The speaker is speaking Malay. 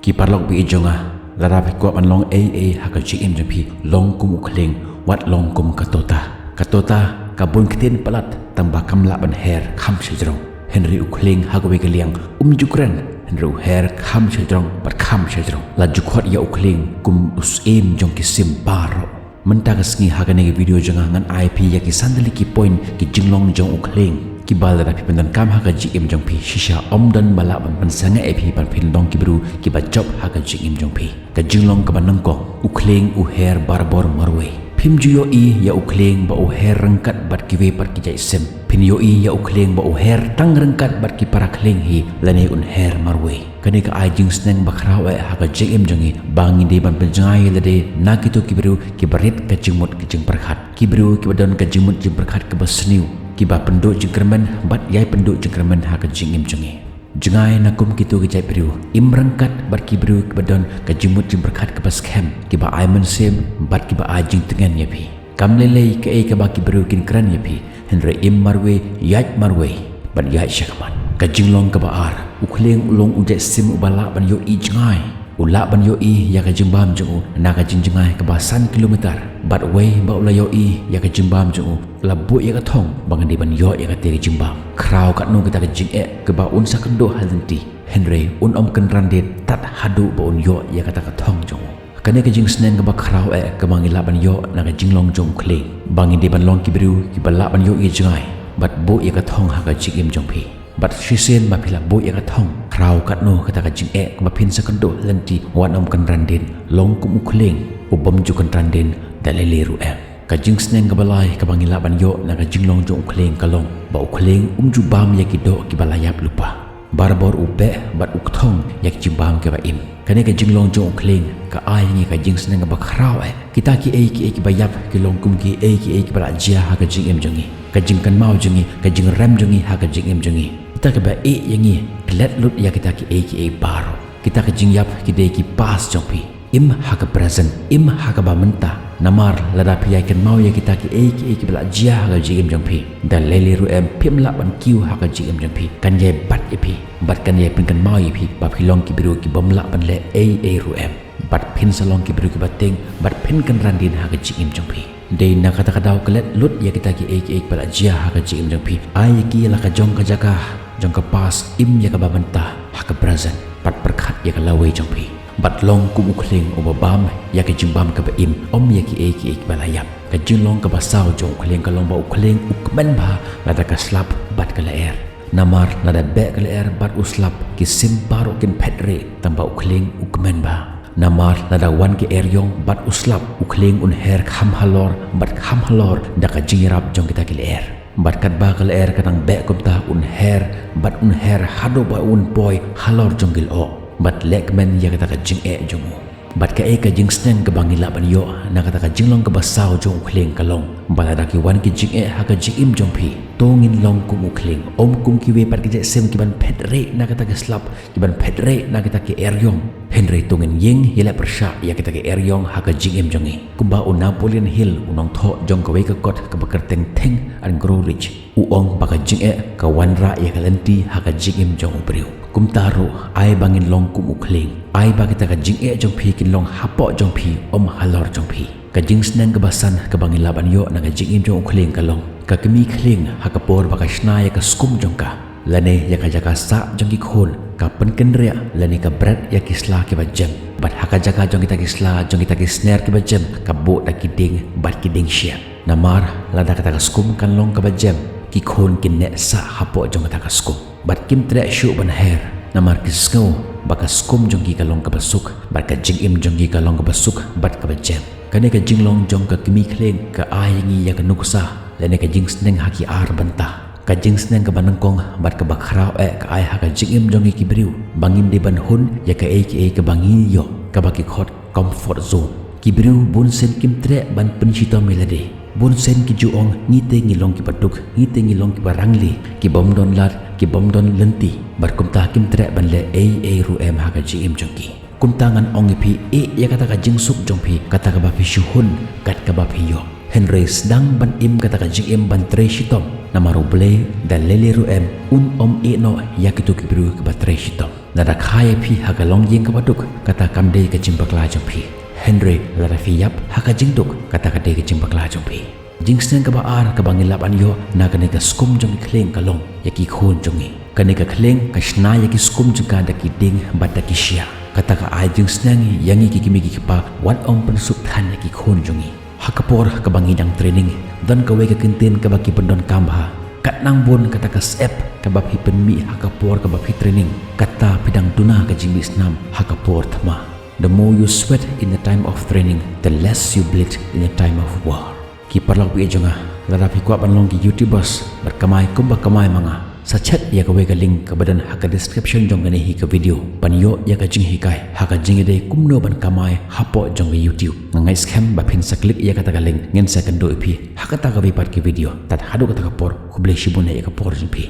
ki parlok bi jonga lara pe ko man long a ha ka jim jam phi long kum ukhleng wat long kum katota kabun ktin palat tamba kamla ban her kham shejrong Henry ukhleng ha ko be kaliang jukran Henry her kham shejrong bat kham shejrong la jukhot ya ukhleng kum usim jong ki sim paro menta ka sngi ha ka ne video jonga ngan ip ya ki sandali ki point ki jinglong jong ukhleng ki bal da pi pendan kam ha ka jim jong phi shisha omdan bala ban sanga ip ban phin long ki bru ki ba job ha ka jim jong phi ka jinglong ka banang ko ukhleng u her barbor marwe phim juyo i ya ukhleng ba u her rangkat bat ki we pat ki jai sem phin yo i ya ukhleng ba u her tang rangkat bat ki para khleng hi lane un her marwe kane ka ai jing sneng ba khraw ha ka jim jongi bangi de ban penjai lade na ki to ki bru ki barit ka jingmut ki jing perkhat ki bru ki badon ka jingmut jing perkhat ka basniu ki ba penduk jingkermen bat yai penduk jingkermen ha ka jingim jongi jengai nakum kitu ke jai bru imrangkat bat ki bru ki badon ka jingmut jing perkhat ka bas kem ki ba ai men sem bat ki ba ai jing tengan ya pi kam lele ke ai ka ba ki bru kin kran ya pi henre im marwe yat marwe ban yat syakman ka jinglong ka ba ar ukhleng ulong ujai sim ubala ban yo i jengai ula ban yo i ya ka jimbam jongu na ka jingai ka ba san kilometer bat we ba ula yo i ya ka jimbam jongu la bu ya ka thong bang di ban yo ya ka te jimbam kraw ka no kita ka jing ka ba un sakendo halenti henry un om kan rande tat hadu ba un yo ya ka ta ka thong jongu kane ka jing sneng ka ba kraw ka mangila ban yo na ka jinglong jong khleng bang di ban long ki bru ki bala ban yo i jengai bat bu ya ka thong ha ka jing jong phi bat shisen ma phila bu ya ka thong kraw kat no kata ka jing ka ba phin sakando lenti wan om kan randen long kum ukhleng ubam ju kan randen dalele ru ka jing sneng ka balai ka bangila ban yo na ka jinglong jong ukhleng ka long ba ukhleng ju bam ya ki do ki balayap lupa barbor upe bat ukthong yak jimbam ke ba im kane ka jinglong jong ukhleng ka ai ngi ka jing sneng ka ba kraw kita ki ki bayap ki long kum ki ki bala jia ha ka jing jongi ka jing kan mau jongi ka jing ram jongi ha ka jing jongi kita ke ba yangi let lut ya kita ki baro kita ke jing yap ki de ki pas jongpi im ha ka present im ha ka ba menta namar lada pi kan mau ya kita ki bala jia ha ka jing jongpi dan lele ru pim la ban kiu ha ka jing jongpi kan ye bat pi bat kan ye pin kan mau pi ba pi long ki biru ki bom la ban le ru bat pin salong ki biru ki bateng bat pin kan randin ha ka jing jongpi dei na kata kadau kelet lut ya kita ki bala jia ha ka jing jongpi ai ki la ka jong ka jaga jong ka pas im ya ka babanta ha ka present pat perkhat ya ka lawe jongpi bat long kum ukhleng obabam ya ka jimbam ka ba im om ya ki balayap ka jinglong ka basaw jong ukhleng ka long ba ukhleng ukmen ba lada ka slap bat ka laer namar lada be ka laer bat uslap ki sim paro kin pedre tamba ukhleng ukmen ba namar lada wan ki eryong bat uslap ukhleng un her kham halor bat kham halor da ka jingrap jong kita ki laer bat kat ba ka laer kanang be kumta un her bat un her hado ba un boy halor jonggil o bat lekmen ya kata ka jing jongu bat ka ka jing sneng ka bangila ban yo na kata ka jinglong ka basaw jong ukhleng ka long balada ki wan ki jing ha ka jing im jong phi tongin long kum ukhleng om kum ki we pat ki sem ki ban phet re na kata ka slap ki ban phet re na kata ki eryong henry tongin yeng hila persha ya kata ki eryong ha ka jing im jongi kumba un napoleon hill unong tho jong ka we ka kot ka bakar teng teng an grow rich u ong ba ka jing ka wan ra ya ka lenti ha ka jing im jong ubriu kum taru ai bangin long kum ukhleng ai ba kita ka jing jong phi kin long hapo jong phi om halor jong phi ka jing sneng ka basan ka bangin laban yo na ka jing im jong ukhleng ka long ka kemi khleng ha ka por ba ka shna ya ka skum jong ka lane ya ka jaka sa jong ki khol ka penken ria lane ka bread ya ki sla ki ba jam bat ha ka jaka jong kita ki sla jong kita ki snare ki ba jam ka bo ta ki ding bat ki ding shia namar lada ka ta ka skum kan long ka ba jam ki khon kin ne sa hapo jong ta ka skum bat kim tre shu ban her namar kisko baka skum jonggi kalong ka basuk bat ka jing im jonggi kalong ka basuk bat ka bajam kane ka jinglong jong ka kimi khleng ka ayangi ya ka nuksa lene ka jing sneng haki ar banta ka jing sneng ka banangkong bat ka bakhra ka ay ha ka jing im jonggi ki briu bangim de ban hun ya ka ka bangi yo ka baki khot comfort zone ki briu bun sen kim tre ban penchito melade bun sen ki juong ngite ngilong ki paduk ngite ngilong ki barangli ki bom don lat ki bom don lenti bar kumta kim tre ban le ru ha ka jim jongki kumta ngan ong phi ya kata ka jing suk jong phi kata ka ba phi shuhun kat ka ba phi yo henry sedang ban im kata ka jing ban tre shitom namaru ble dan lele ru un om no ya kitu ki bru ka ba tre shitom nada khaya pi haga long yeng ka baduk kata kamde ka jimbakla jong pi Henry lada fi yap haga jingduk kata kade ka jimbakla jong pi jingsneng ka baar ka bangilap anyo na kane ka skum jong kleng ka long yaki khon jongi kane ka kleng ka shna yaki skum jong ka daki ding bataki shia kata ka ai jingsneng yangi ki kimi ki pa wat om pen suk than yaki khon jongi hakapor ka bangidang training dan ka we ka kintin ka baki pendon kambha kat nang bon kata ka sep ka bapi penmi hakapor ka bapi training kata pidang tuna ka jimis nam hakapor thma the more you sweat in the time of training the less you bleed in the time of war ki parlau pi jonga lara pi kwa banlong ki youtubers berkamai kumba kamai manga sachat ya ka we ka link ka badan haka description jong ne hi ka video panyo ya ka jing hi kai haka jing de kumno ban kamai hapo jong youtube ngai scam ba phin saklik ya ka ta ka link ngen second do pi haka ta ka vi part ki video tat hadu ka ta ka por khuble shibun ya ka por jing pi